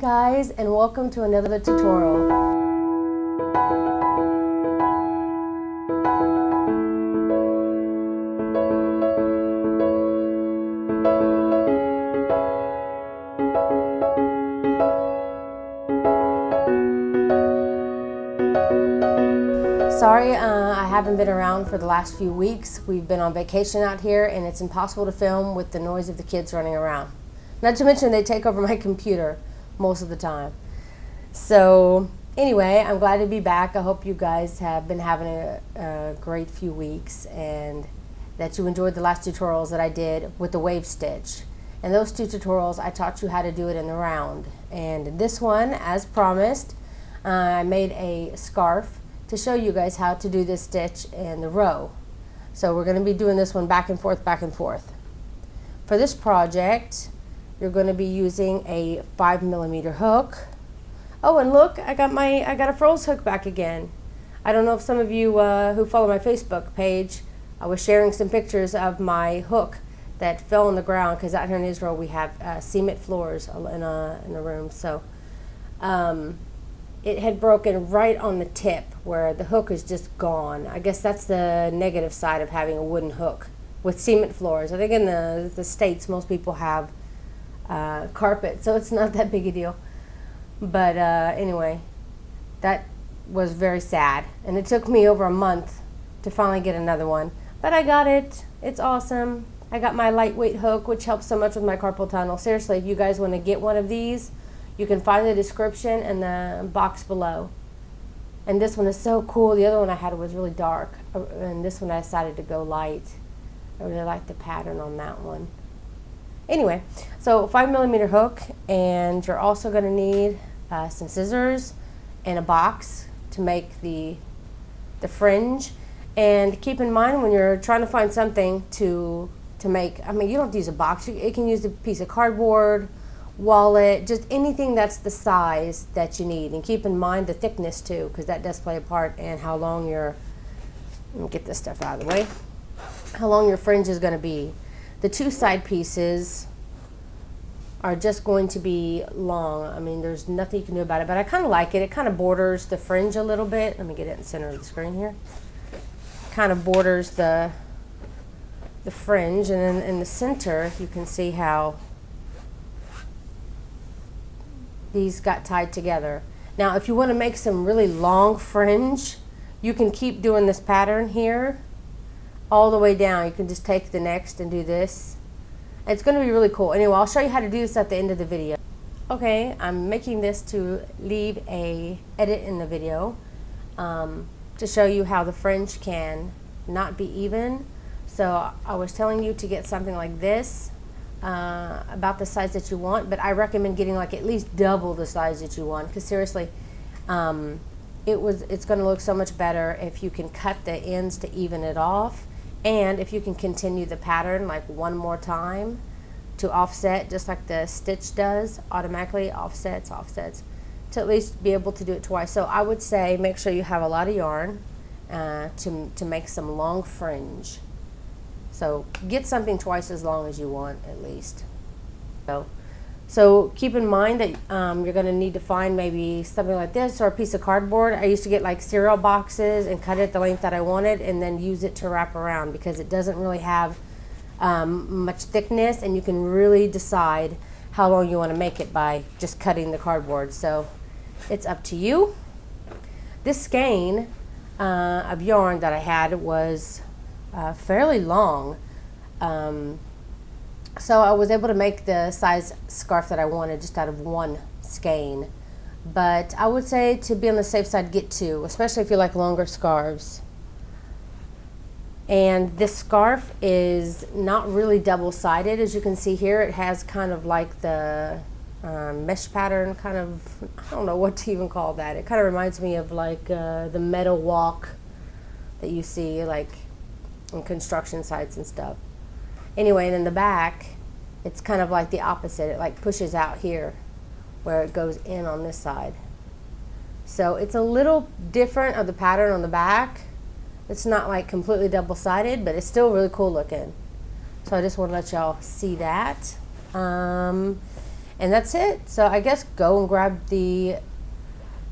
guys, and welcome to another tutorial. Sorry, I haven't been around for the last few weeks. We've been on vacation out here and it's impossible to film with the noise of the kids running around. Not to mention they take over my computer most of the time. So anyway, I'm glad to be back. I hope you guys have been having a great few weeks and that you enjoyed the last tutorials that I did with the wave stitch. And those two tutorials, I taught you how to do it in the round. And in this one, as promised, I made a scarf to show you guys how to do this stitch in the row. So we're going to be doing this one back and forth, back and forth. For this project, you're going to be using a 5mm hook. Oh, and look, I got a froze hook back again. I don't know if some of you who follow my Facebook page, I was sharing some pictures of my hook that fell on the ground because out here in Israel we have cement floors in a room. So it had broken right on the tip where the hook is just gone. I guess that's the negative side of having a wooden hook with cement floors. I think in the States most people have carpet, so it's not that big a deal. But anyway, that was very sad. And it took me over a month to finally get another one. But I got it. It's awesome. I got my lightweight hook, which helps so much with my carpal tunnel. Seriously, if you guys want to get one of these, you can find the description in the box below. And this one is so cool. The other one I had was really dark. And this one I decided to go light. I really like the pattern on that one. Anyway, so 5mm hook, and you're also going to need some scissors and a box to make the fringe. And keep in mind when you're trying to find something to make, I mean, you don't have to use a box. You can use a piece of cardboard, wallet, just anything that's the size that you need. And keep in mind the thickness too, because that does play a part in how long your, let me get this stuff out of the way, how long your fringe is going to be. The two side pieces are just going to be long. I mean, there's nothing you can do about it, but I kind of like it. It kind of borders the fringe a little bit. Let me get it in the center of the screen here. Kind of borders the fringe, and then in the center you can see how these got tied together. Now if you want to make some really long fringe, you can keep doing this pattern here all the way down. You can just take the next and do this. It's going to be really cool. Anyway, I'll show you how to do this at the end of the video. Okay, I'm making this to leave a edit in the video to show you how the fringe can not be even. So I was telling you to get something like this, about the size that you want, but I recommend getting like at least double the size that you want, because seriously, it's going to look so much better if you can cut the ends to even it off, and if you can continue the pattern like one more time to offset, just like the stitch does, automatically offsets, to at least be able to do it twice. So I would say make sure you have a lot of yarn to make some long fringe. So get something twice as long as you want at least. So keep in mind that you're going to need to find maybe something like this or a piece of cardboard. I used to get like cereal boxes and cut it at the length that I wanted and then use it to wrap around, because it doesn't really have much thickness, and you can really decide how long you want to make it by just cutting the cardboard. So it's up to you. This skein of yarn that I had was fairly long, so I was able to make the size scarf that I wanted just out of one skein. But I would say to be on the safe side, get two, especially if you like longer scarves. And this scarf is not really double-sided, as you can see here. It has kind of like the mesh pattern, kind of, I don't know what to even call that. It kind of reminds me of like the metal walk that you see like on construction sites and stuff. Anyway, and in the back, it's kind of like the opposite. It like pushes out here where it goes in on this side. So it's a little different of the pattern on the back. It's not like completely double-sided, but it's still really cool looking. So I just want to let y'all see that. And that's it. So I guess go and grab the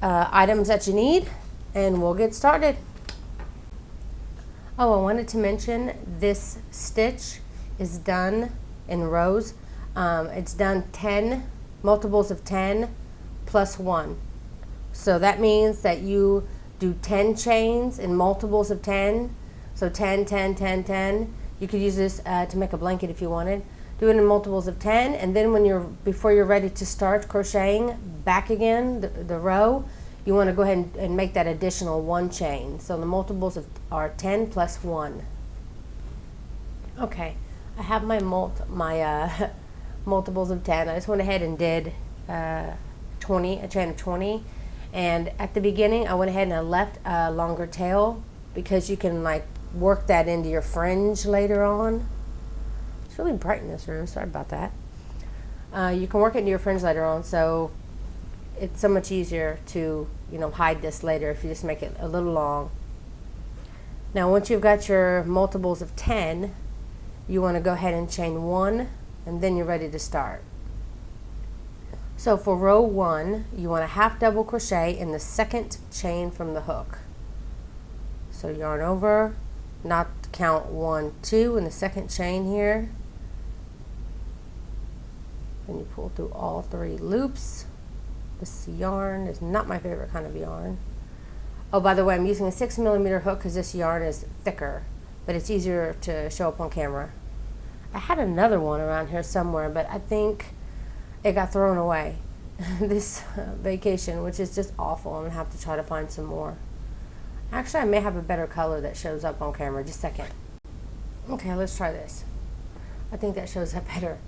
items that you need and we'll get started. Oh, I wanted to mention this stitch is done in rows. It's done 10 multiples of 10 plus 1. So that means that you do 10 chains in multiples of 10. So 10, 10, 10, 10. You could use this to make a blanket if you wanted. Do it in multiples of 10, and then before you're ready to start crocheting back again, the row, you want to go ahead and make that additional 1 chain. So the multiples are 10 plus 1. Okay, I have my multiples of 10. I just went ahead and did a chain of 20. And at the beginning, I went ahead and I left a longer tail because you can like work that into your fringe later on. It's really bright in this room, sorry about that. You can work it into your fringe later on, so it's so much easier to, hide this later if you just make it a little long. Now once you've got your multiples of 10, you want to go ahead and chain 1, and then you're ready to start. So for row 1, you want to half double crochet in the second chain from the hook. So yarn over, not count 1, 2 in the second chain here. Then you pull through all 3 loops. This yarn is not my favorite kind of yarn. Oh, by the way, I'm using a 6mm hook because this yarn is thicker, but it's easier to show up on camera. I had another one around here somewhere, but I think it got thrown away this vacation, which is just awful. I'm gonna have to try to find some more. Actually, I may have a better color that shows up on camera. Just a second. Okay, let's try this. I think that shows up better.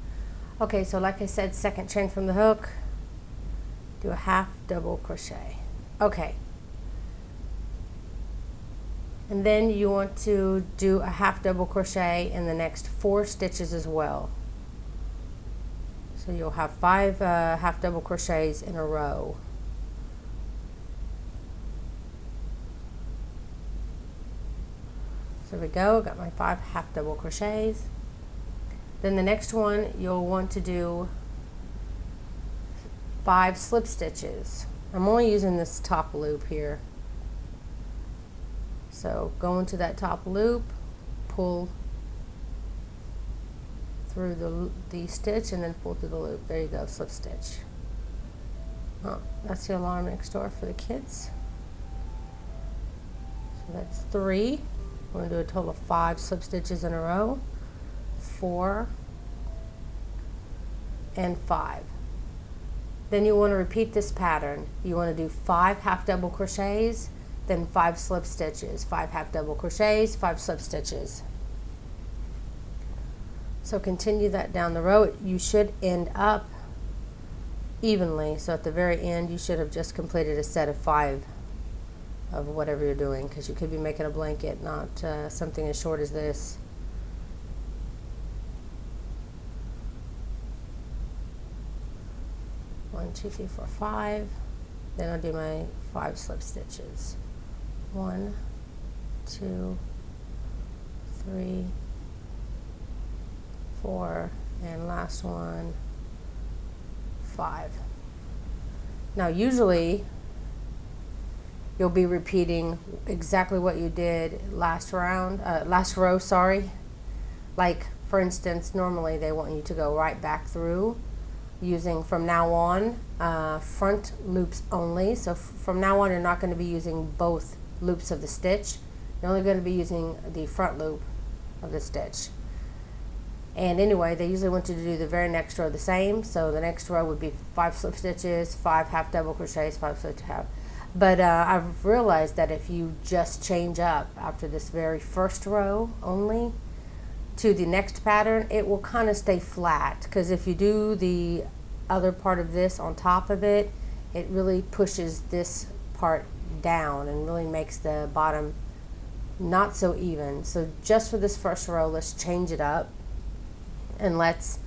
Okay, so like I said, second chain from the hook, do a half double crochet. Okay. And then you want to do a half double crochet in the next 4 stitches as well. So you'll have 5 half double crochets in a row. So there we go, got my 5 half double crochets. Then the next one, you'll want to do 5 slip stitches. I'm only using this top loop here. So go into that top loop, pull through the stitch, and then pull through the loop. There you go, slip stitch. Oh, that's the alarm next door for the kids. So that's 3. We're going to do a total of 5 slip stitches in a row. 4 and 5. Then you want to repeat this pattern. You want to do 5 half double crochets, then 5 slip stitches, 5 half double crochets, 5 slip stitches. So continue that down the row. You should end up evenly. So at the very end, you should have just completed a set of 5 of whatever you're doing, because you could be making a blanket, not something as short as this. One, 2, 3, 4, 5. Then I'll do my 5 slip stitches. 1, 2, 3, 4, and last one, 5. Now usually you'll be repeating exactly what you did last row, sorry. Like for instance, normally they want you to go right back through using from now on front loops only. So from now on you're not going to be using both loops of the stitch. You're only going to be using the front loop of the stitch. And anyway, they usually want you to do the very next row the same. So the next row would be 5 slip stitches, 5 half double crochets, 5 slip half. But I've realized that if you just change up after this very first row only to the next pattern, it will kind of stay flat. Because if you do the other part of this on top of it, it really pushes this part down and really makes the bottom not so even. So just for this first row, let's change it up. And let's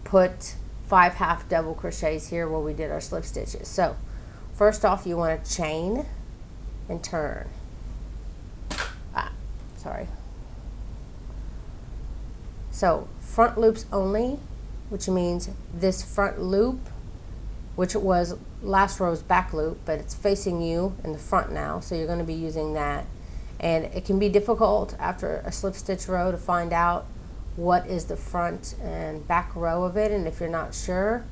put 5 half double crochets here where we did our slip stitches. So first off, you want to chain and turn. Sorry. So front loops only, which means this front loop which was last row's back loop, but it's facing you in the front now, so you're going to be using that. And it can be difficult after a slip stitch row to find out what is the front and back row of it, and if you're not sure,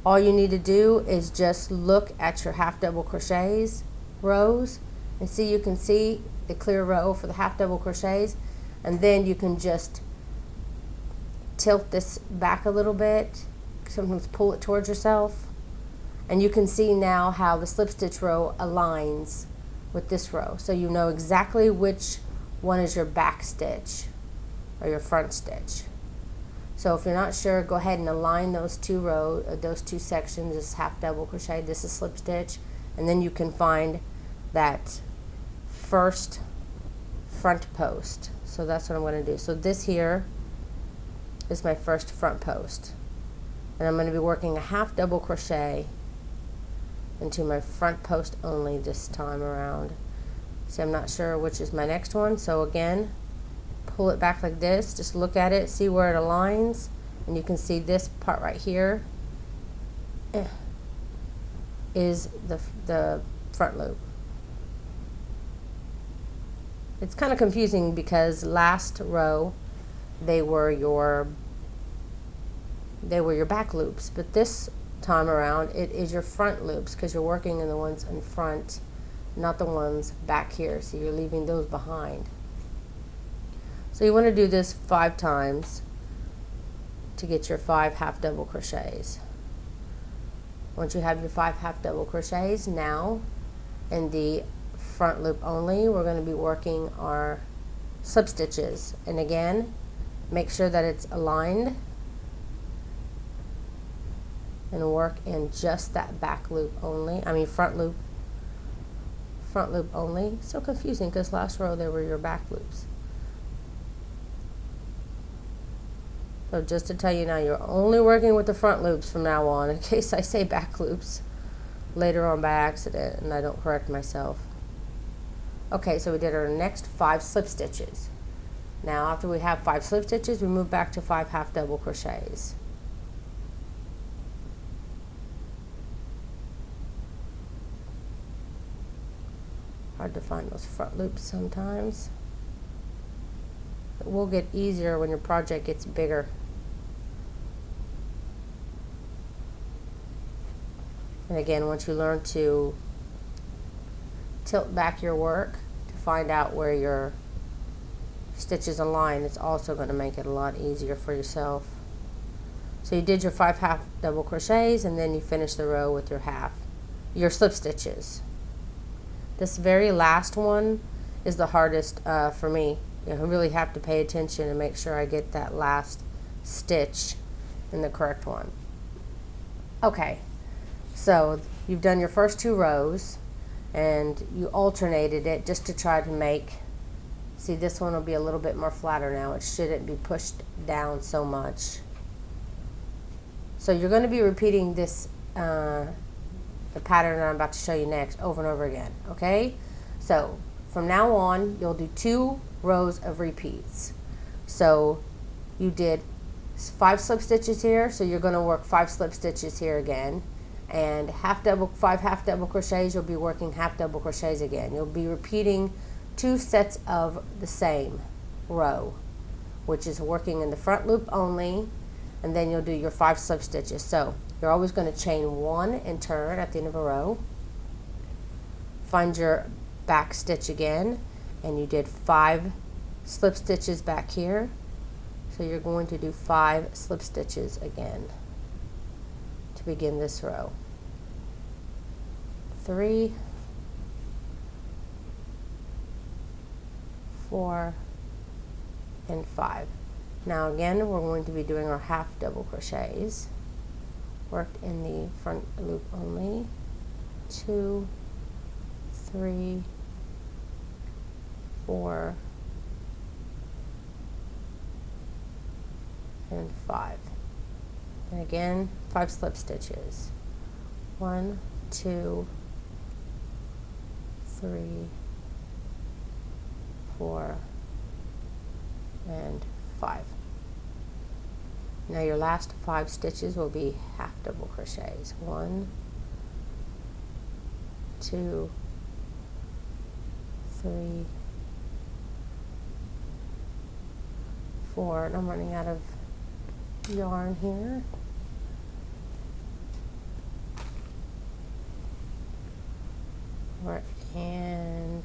all you need to do is just look at your half double crochets rows and see, you can see the clear row for the half double crochets, and then you can just tilt this back a little bit, sometimes pull it towards yourself, and you can see now how the slip stitch row aligns with this row, so you know exactly which one is your back stitch or your front stitch. So if you're not sure, go ahead and align those two sections. This is half double crochet, this is slip stitch, and then you can find that first front post. So that's what I'm going to do. So this here is my first front post, and I'm going to be working a half double crochet into my front post only this time around. See, I'm not sure which is my next one, so again, pull it back like this, just look at it, see where it aligns, and you can see this part right here is the front loop. It's kind of confusing because last row they were your back loops, but this time around it is your front loops because you're working in the ones in front, not the ones back here, so you're leaving those behind. So you want to do this 5 times to get your 5 half double crochets. Once you have your 5 half double crochets, now in the front loop only, we're going to be working our slip stitches, and again, make sure that it's aligned and work in just that back loop only, front loop only. So confusing because last row they were your back loops. So just to tell you now, you're only working with the front loops from now on, in case I say back loops later on by accident and I don't correct myself. Okay, so we did our next 5 slip stitches. Now after we have 5 slip stitches, we move back to 5 half double crochets. Hard to find those front loops sometimes. It will get easier when your project gets bigger. And again, once you learn to tilt back your work to find out where your stitches align, it's also going to make it a lot easier for yourself. So you did your 5 half double crochets, and then you finish the row with your slip stitches. This very last one is the hardest for me. I really have to pay attention and make sure I get that last stitch in the correct one. Okay, so you've done your first 2 rows and you alternated it just to try to make, see, this one will be a little bit more flatter now. It shouldn't be pushed down so much. So you're going to be repeating this, the pattern that I'm about to show you next, over and over again, okay? So from now on, you'll do 2 rows of repeats. So you did 5 slip stitches here, so you're going to work 5 slip stitches here again, and 5 half double crochets, you'll be working half double crochets again. You'll be repeating 2 sets of the same row, which is working in the front loop only, and then you'll do your 5 slip stitches. So you're always going to chain 1 and turn at the end of a row, find your back stitch again, and you did 5 slip stitches back here, so you're going to do 5 slip stitches again to begin this row. 3, 4, and 5. Now again, we're going to be doing our half double crochets, worked in the front loop only. 2, 3, 4, and 5. And again, 5 slip stitches. 1, 2, 3, 4, and 5. Now your last 5 stitches will be half double crochets. 1, 2, 3, 4, and I'm running out of yarn here. And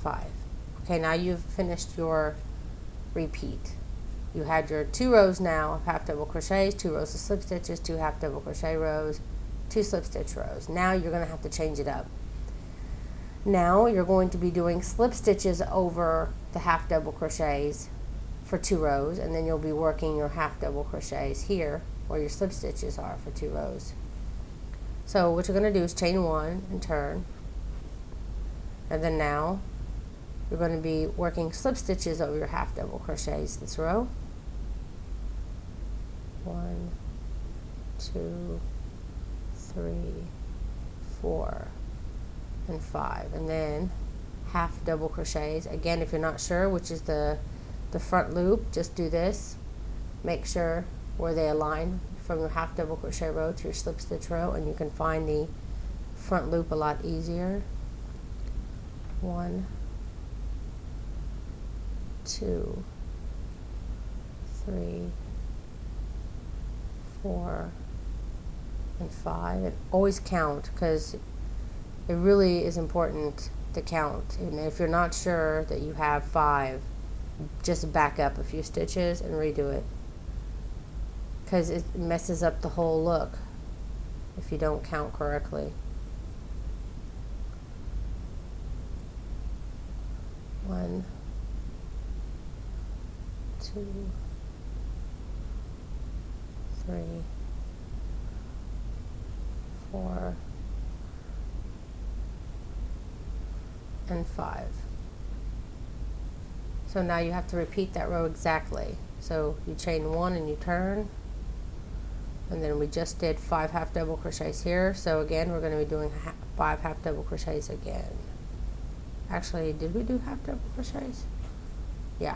5. Okay, now you've finished your repeat. You had your 2 rows now of half double crochets, 2 rows of slip stitches, 2 half double crochet rows, 2 slip stitch rows. Now you're going to have to change it up. Now you're going to be doing slip stitches over the half double crochets for 2 rows, and then you'll be working your half double crochets here where your slip stitches are for 2 rows. So what you're going to do is chain 1 and turn, and then now you're going to be working slip stitches over your half double crochets this row. 1, 2, 3, 4, and 5, and then half double crochets. Again, if you're not sure which is the front loop, just do this. Make sure where they align from your half double crochet row to your slip stitch row, and you can find the front loop a lot easier. 1, 2, 3, 4, and 5. And always count, because it really is important to count. And if you're not sure that you have 5, just back up a few stitches and redo it, because it messes up the whole look if you don't count correctly. 1, 2, 3, 4, and 5. So now you have to repeat that row exactly. So you chain 1 and you turn, and then we just did 5 half double crochets here. So again, we're going to be doing 5 half double crochets again. Actually, did we do half double crochets? Yeah.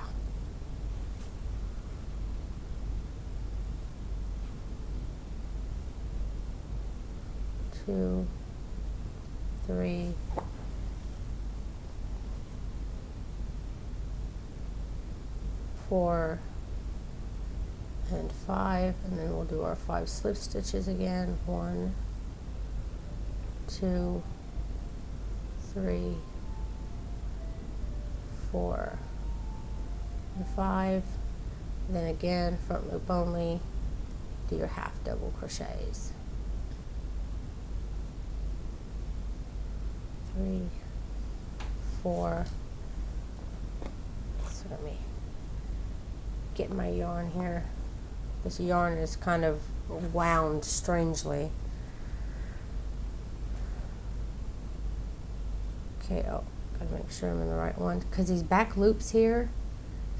Two, 3, 4, and 5, and then we'll do our 5 slip stitches again. 1, 2, 3, 4, and 5. And then again, front loop only, do your half double crochets. 3, 4. So let me get my yarn here. This yarn is kind of wound strangely. Okay, oh, gotta make sure I'm in the right one, because these back loops here,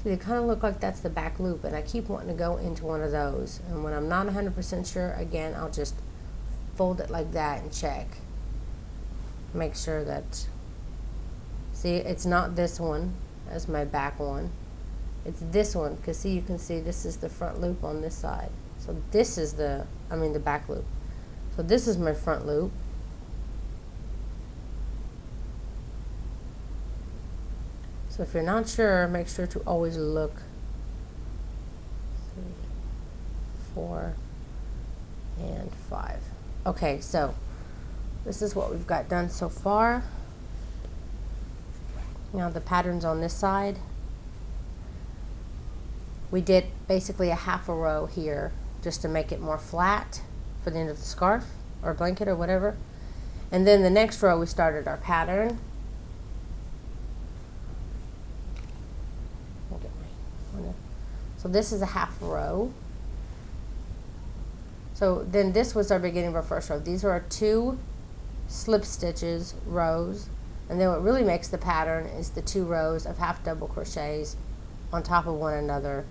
see, they kind of look like that's the back loop, and I keep wanting to go into one of those, and when I'm not 100% sure, again, I'll just fold it like that and check. Make sure that, see, it's not this one as my back one. It's this one, because see, you can see this is the front loop on this side. So this is the back loop. So this is my front loop. So if you're not sure, make sure to always look. 3, 4, and 5. Okay, so this is what we've got done so far. Now the pattern's on this side. We did basically a half a row here just to make it more flat for the end of the scarf or blanket or whatever. And then the next row we started our pattern. So this is a half row. So then this was our beginning of our first row. These are our 2 slip stitches rows, and then what really makes the pattern is the 2 rows of half double crochets on top of one another.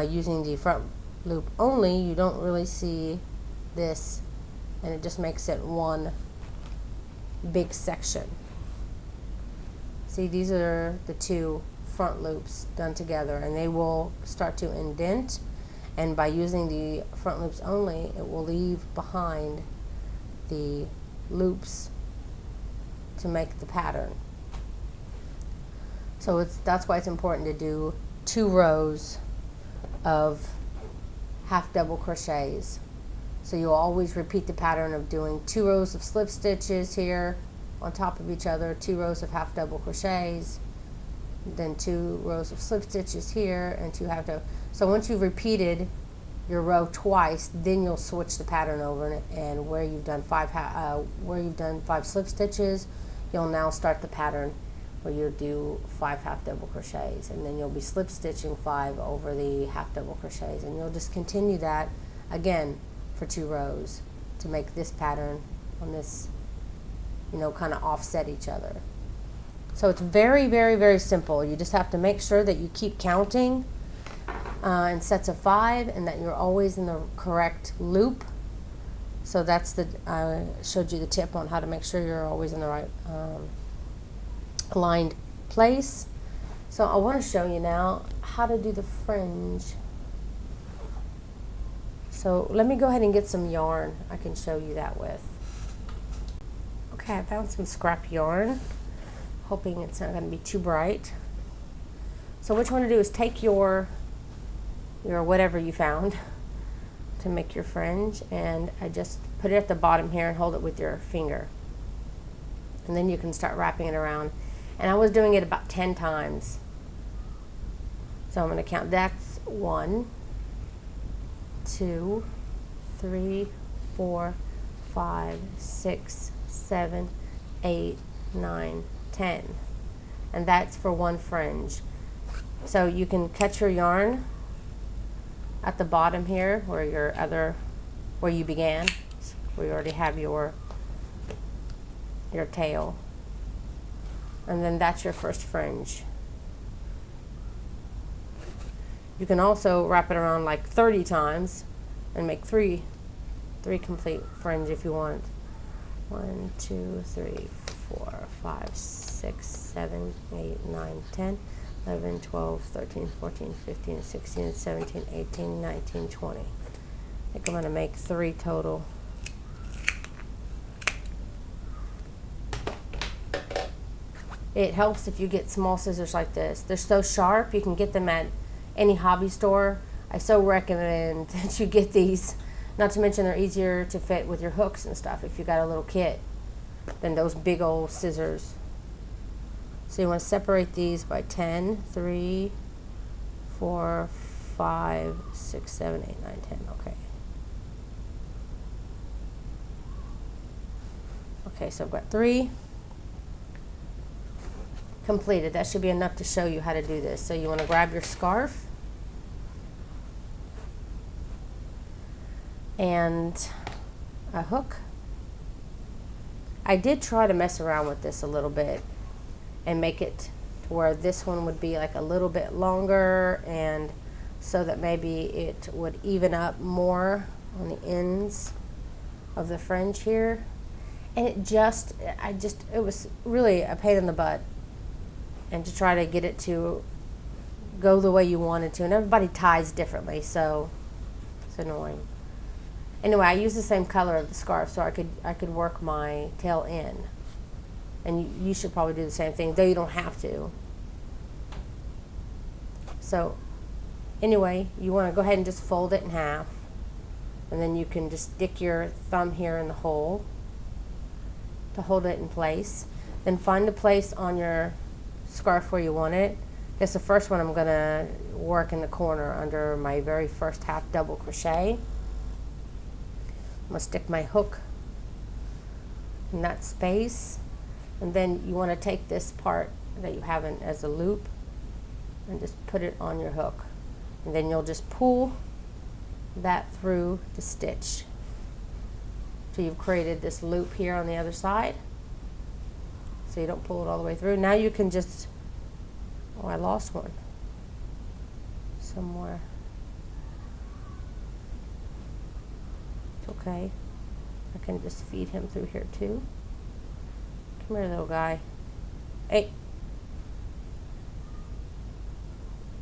Using the front loop only, you don't really see this, and it just makes it one big section. See, these are the 2 front loops done together, and they will start to indent, and by using the front loops only, it will leave behind the loops to make the pattern. So that's why it's important to do 2 rows of half double crochets. So you'll always repeat the pattern of doing 2 rows of slip stitches here on top of each other, 2 rows of half double crochets, then 2 rows of slip stitches here, and 2 half double. So once you've repeated your row twice, then you'll switch the pattern over, and where you've done 5 slip stitches, you'll now start the pattern where you'll do 5 half double crochets, and then you'll be slip stitching 5 over the half double crochets, and you'll just continue that again for 2 rows to make this pattern on this, you know, kind of offset each other. So it's very, very, very simple. You just have to make sure that you keep counting in sets of 5, and that you're always in the correct loop. So that's the, I showed you the tip on how to make sure you're always in the right aligned place. So I want to show you now how to do the fringe. So let me go ahead and get some yarn I can show you that with. Okay, I found some scrap yarn, hoping it's not going to be too bright. So what you want to do is take your whatever you found to make your fringe, and I just put it at the bottom here and hold it with your finger. And then you can start wrapping it around. And I was doing it about 10 times. So I'm going to count. That's 1, 2, 3, 4, 5, 6, 7, 8, 9, 10. And that's for 1 fringe. So you can cut your yarn at the bottom here where where you began, where you already have your tail. And then that's your first fringe. You can also wrap it around like 30 times and make three complete fringe if you want. 1, 2, 3, 4, 5, 6, 7, 8, 9, 10, 11, 12, 13, 14, 15, 16, 17, 18, 19, 20. I think I'm going to make 3 total. It helps if you get small scissors like this. They're so sharp, you can get them at any hobby store. I so recommend that you get these. Not to mention they're easier to fit with your hooks and stuff if you got a little kit than those big old scissors. So you want to separate these by 10, 3, 4, 5, 6, 7, 8, 9, 10. Okay. Okay, so I've got 3 completed. That should be enough to show you how to do this. So you want to grab your scarf and a hook. I did try to mess around with this a little bit and make it to where this one would be like a little bit longer, and so that maybe it would even up more on the ends of the fringe here. And it was really a pain in the butt, and to try to get it to go the way you want it to. And everybody ties differently, so it's annoying. Anyway, I use the same color of the scarf so I could work my tail in. And you should probably do the same thing, though you don't have to. So anyway, you want to go ahead and just fold it in half. And then you can just stick your thumb here in the hole to hold it in place. Then find the place on your scarf where you want it. This is the first one I'm going to work in the corner under my very first half double crochet. I'm going to stick my hook in that space, and then you want to take this part that you have as a loop and just put it on your hook, and then you'll just pull that through the stitch. So you've created this loop here on the other side, so you don't pull it all the way through. Now you can just, oh, I lost one somewhere. It's okay. I can just feed him through here too. Come here, little guy. Hey.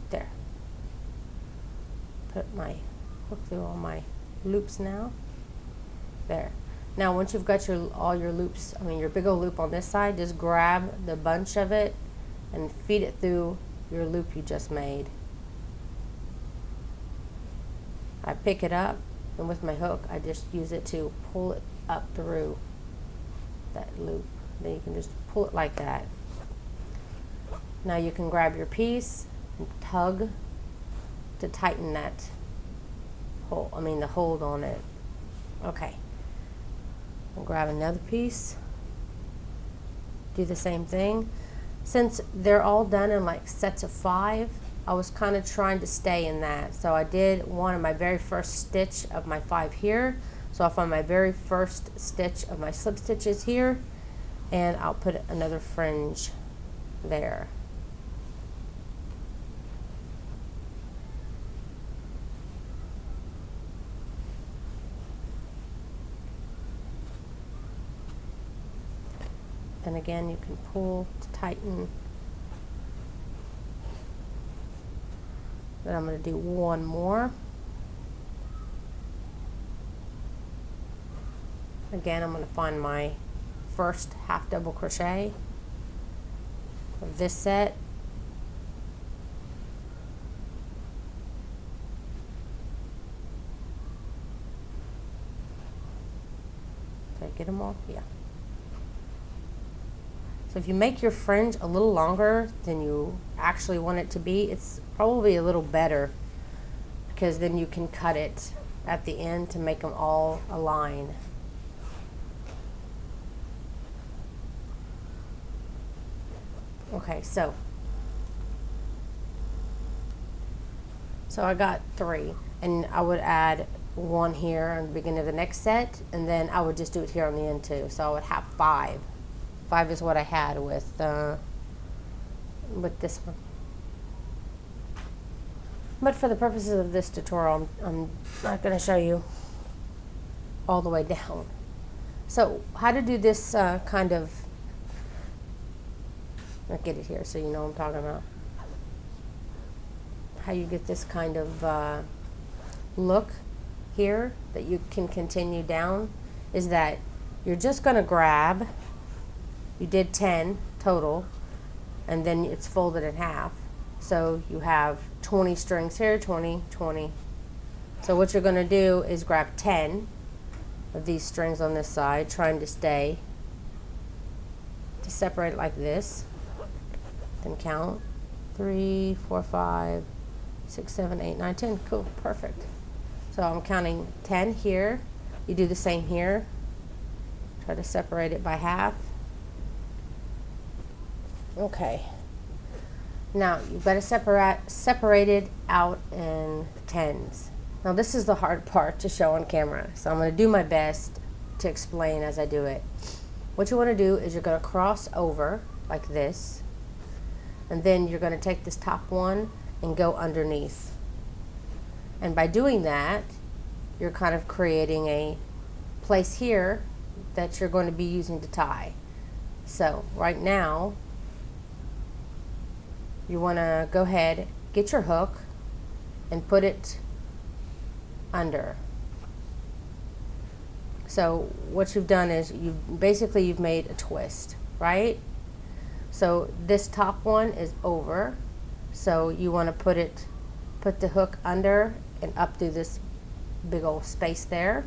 There. Put my hook through all my loops now. There. Now once you've got all your loops, I mean your big old loop on this side, just grab the bunch of it and feed it through your loop you just made. I pick it up, and with my hook I just use it to pull it up through that loop. Then you can just pull it like that. Now you can grab your piece and tug to tighten that hole, the hold on it. Okay. We'll grab another piece. Do the same thing. Since they're all done in like sets of 5, I was kind of trying to stay in that. So I did one of my very first stitch of my 5 here. So I'll find my very first stitch of my slip stitches here, and I'll put another fringe there. And again, you can pull to tighten. Then I'm going to do one more. Again, I'm going to find my first half double crochet of this set. Did I get them all? Yeah. So if you make your fringe a little longer than you actually want it to be, it's probably a little better, because then you can cut it at the end to make them all align. Okay, so I got 3, and I would add 1 here in the beginning of the next set, and then I would just do it here on the end too. So I would have 5. 5 is what I had with this one. But for the purposes of this tutorial, I'm not going to show you all the way down. So how to do this kind of, I'll get it here so you know what I'm talking about. How you get this kind of look here that you can continue down is that you're just going to grab, you did 10 total, and then it's folded in half. So you have 20 strings here, 20, 20. So what you're going to do is grab 10 of these strings on this side, trying to stay, to separate it like this. Then count 3, 4, 5, 6, 7, 8, 9, 10. Cool, perfect. So I'm counting 10 here. You do the same here. Try to separate it by half. Okay. Now you've got to separate it out in tens. Now this is the hard part to show on camera, so I'm going to do my best to explain as I do it. What you want to do is you're going to cross over like this, and then you're going to take this top one and go underneath. And by doing that, you're kind of creating a place here that you're going to be using to tie. So right now, you want to go ahead, get your hook, and put it under. So what you've done is you've made a twist, right? So this top one is over, so you want to put the hook under and up through this big old space there.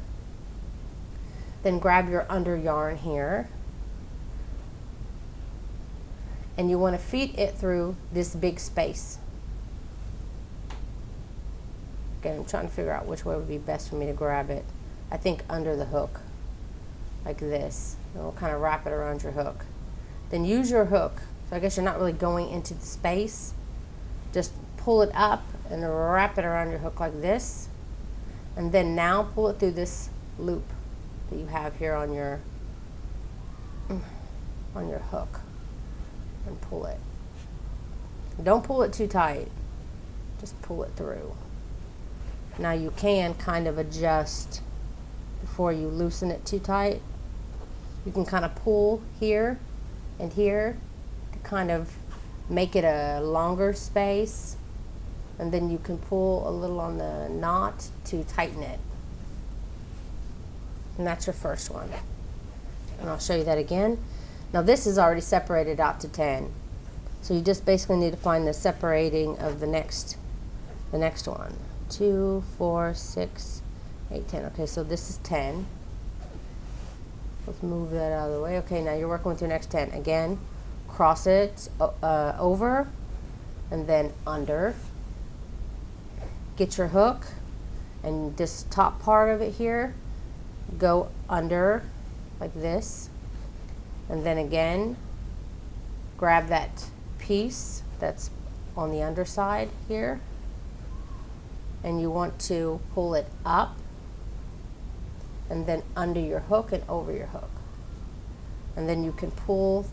Then grab your under yarn here, and you want to feed it through this big space. Okay, I'm trying to figure out which way would be best for me to grab it. I think under the hook, like this. And we'll kind of wrap it around your hook. Then use your hook. So I guess you're not really going into the space. Just pull it up and wrap it around your hook like this. And then now pull it through this loop that you have here on your hook. And pull it. Don't pull it too tight. Just pull it through. Now you can kind of adjust before you loosen it too tight. You can kind of pull here and here to kind of make it a longer space, and then you can pull a little on the knot to tighten it. And that's your first one. And I'll show you that again. Now this is already separated out to 10. So you just basically need to find the separating of the next one. 2, 4, 6, 8, 10. Okay, so this is 10. Let's move that out of the way. Okay, now you're working with your next 10. Again, cross it over and then under. Get your hook and this top part of it here, go under like this, and then again grab that piece that's on the underside here, and you want to pull it up and then under your hook and over your hook, and then you can pull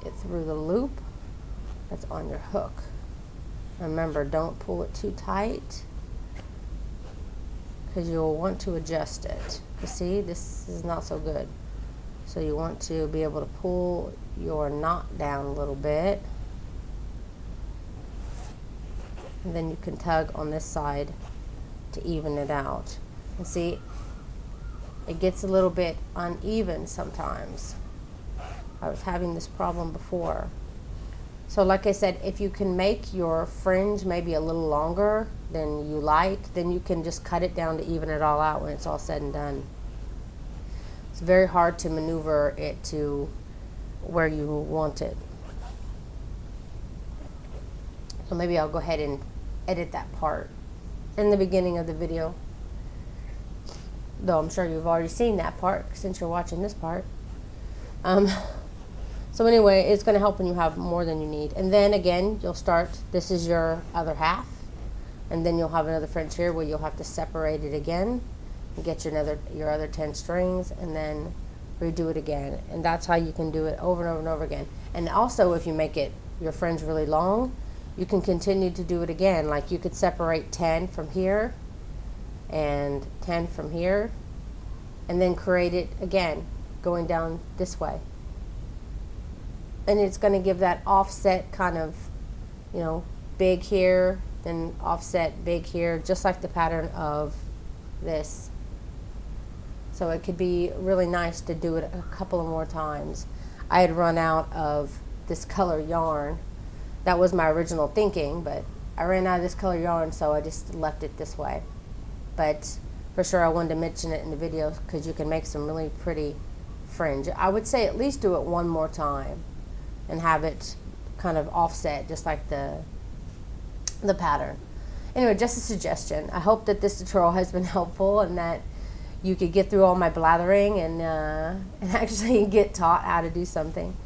it through the loop that's on your hook. Remember, don't pull it too tight because you'll want to adjust it. You see, this is not so good. So you want to be able to pull your knot down a little bit. And then you can tug on this side to even it out. And see, it gets a little bit uneven sometimes. I was having this problem before. So like I said, if you can make your fringe maybe a little longer than you like, then you can just cut it down to even it all out when it's all said and done. It's very hard to maneuver it to where you want it. So maybe I'll go ahead and edit that part in the beginning of the video. Though I'm sure you've already seen that part since you're watching this part. So anyway, it's going to help when you have more than you need. And then again, you'll start, this is your other half. And then you'll have another fringe here where you'll have to separate it again. And get your other 10 strings and then redo it again. And that's how you can do it over and over and over again. And also if you make it your fringe really long, you can continue to do it again. Like you could separate 10 from here and 10 from here and then create it again going down this way. And it's going to give that offset kind of, you know, big here, then offset big here, just like the pattern of this. So it could be really nice to do it a couple of more times. I had run out of this color yarn. That was my original thinking, but I ran out of this color yarn, so I just left it this way. But for sure I wanted to mention it in the video because you can make some really pretty fringe. I would say at least do it one more time and have it kind of offset just like the pattern. Anyway, just a suggestion. I hope that this tutorial has been helpful and that you could get through all my blathering and actually get taught how to do something.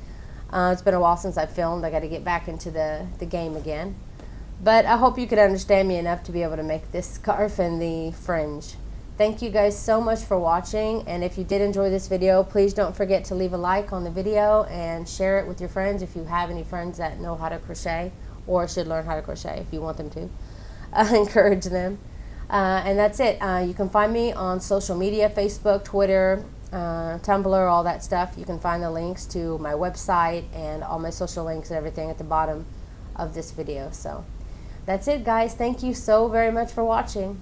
It's been a while since I filmed. I got to get back into the game again. But I hope you could understand me enough to be able to make this scarf and the fringe. Thank you guys so much for watching, and if you did enjoy this video, please don't forget to leave a like on the video and share it with your friends if you have any friends that know how to crochet or should learn how to crochet if you want them to. Encourage them. And that's it. You can find me on social media, Facebook, Twitter, Tumblr, all that stuff. You can find the links to my website and all my social links and everything at the bottom of this video. So that's it, guys. Thank you so very much for watching.